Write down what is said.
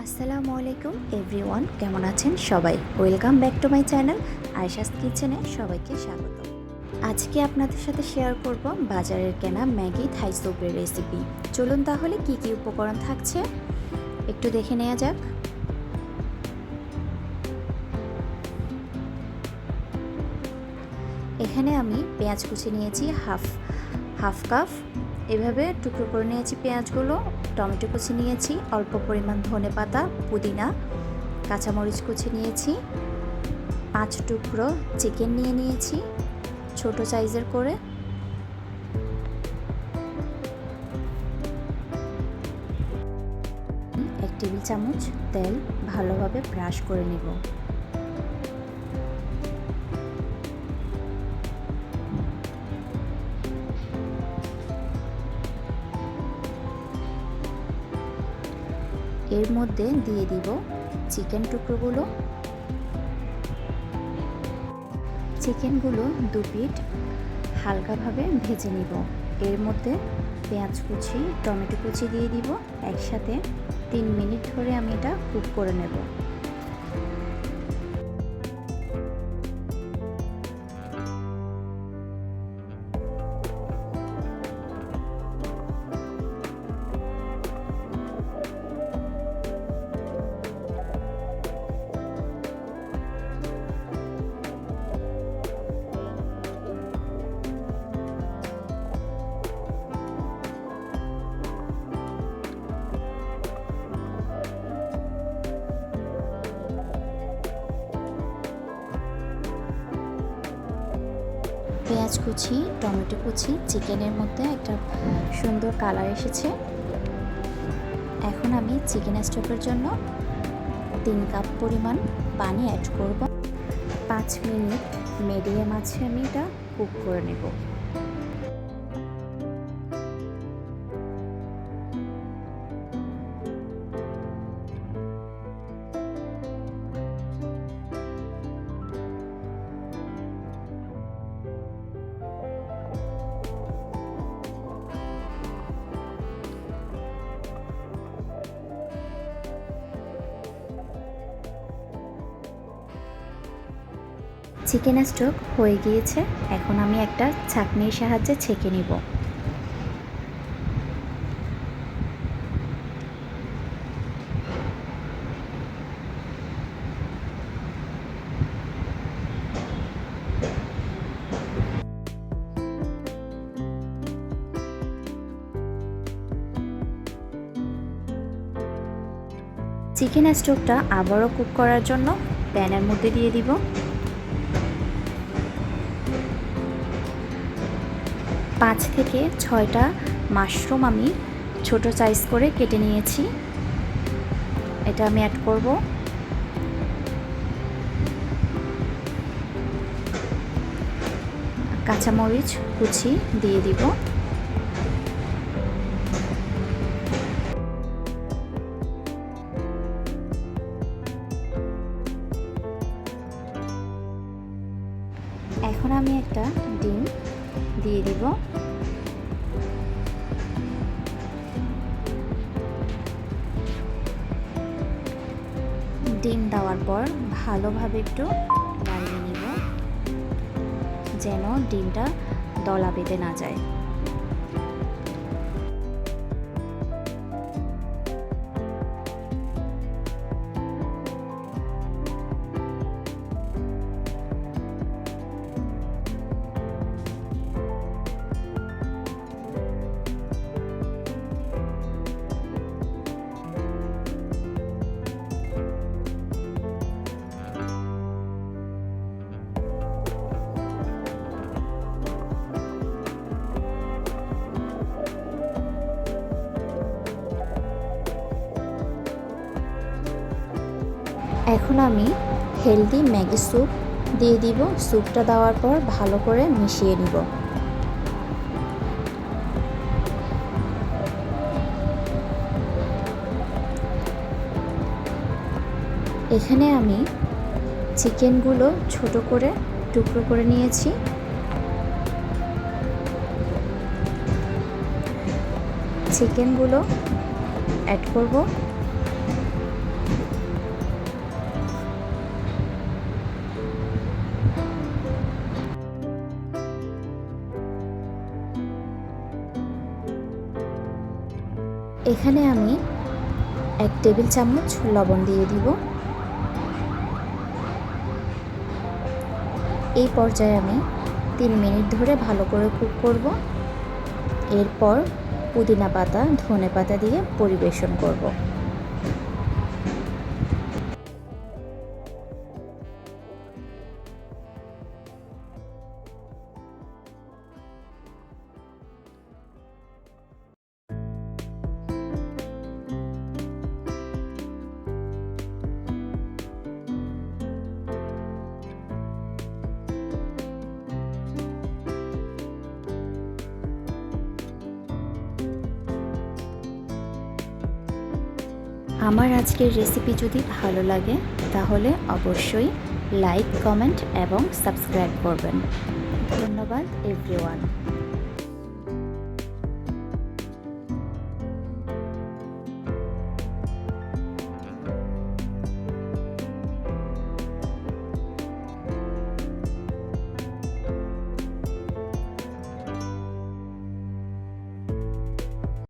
আসসালামু আলাইকুম এভরিওয়ান, কেমন আছেন সবাই? Welcome back to my channel Ayesha's কিচেনে সবাইকে স্বাগত। আজকে আপনাদের সাথে শেয়ার করব বাজারের কেনা ম্যাগি থাই স্যুপের রেসিপি। চলুন তাহলে কি কি উপকরণ থাকছে একটু দেখে নেওয়া যাক। এখানে আমি পেঁয়াজ কুচি নিয়েছি হাফ কাপ, এভাবে টুকরো করে নিয়েছি পেঁয়াজগুলো। টমেটো কুচি নিয়েছি, অল্প পরিমাণ ধনেপাতা, পুদিনা, কাঁচামরিচ কুচি নিয়েছি, 5 টুকরো চিকেন নিয়েছি ছোট সাইজের করে। এক টেবিল চামচ তেল ভালোভাবে ব্রাশ করে নেব। এর মধ্যে দিয়ে দিব চিকেন টুকরোগুলো। চিকেনগুলো 2 পিঠ হালকাভাবে ভেজে নিব। এর মধ্যে পেঁয়াজ কুচি, টমেটো কুচি দিয়ে দিব। একসাথে 3 মিনিট ধরে আমি এটা কুক করে নেব। পেঁয়াজ কুচি, টমেটো কুচি, চিকেনের মধ্যে একটা সুন্দর কালার এসেছে। এখন আমি চিকেন স্টকের জন্য 3 কাপ পরিমাণ পানি অ্যাড করব। 5 মিনিট মিডিয়াম আছে আমি এটা কুক করে নেব। চিকেন স্টক হয়ে গিয়েছে, এখন আমি একটা ছাঁকনির সাহায্যে ছেঁকে নিব। চিকেন স্টকটা আবারও কুক করার জন্য প্যানের মধ্যে দিয়ে দিব। 5 থেকে 6টা মাশরুম আমি ছোট সাইজ করে কেটে নিয়েছি, এটা আমি অ্যাড করব। কাঁচামরিচ কুচি দিয়ে দিব। এখন আমি একটা ডিম দিয়ে দিব। ডিম দেওয়ার পর ভালোভাবে একটু নাড়িয়ে নিব যেন ডিমটা দলা বেঁধে না যায়। এখন আমি হেলদি ম্যাগি স্যুপ দিয়ে দিব। স্যুপটা দেওয়ার পর ভালো করে মিশিয়ে নিব। এখানে আমি চিকেনগুলো ছোট করে টুকরো করে নিয়েছি। চিকেনগুলো অ্যাড করব। এখানে আমি 1 টেবিল চামচ লবণ দিয়ে দিব। এই পর্যায়ে আমি 3 মিনিট ধরে ভালো করে কুক করব। এরপর পুদিনা পাতা, ধনে পাতা দিয়ে পরিবেশন করব। আমার আজকের রেসিপি যদি ভালো লাগে তাহলে অবশ্যই লাইক, কমেন্ট এবং সাবস্ক্রাইব করবেন। ধন্যবাদ এভরিওয়ান।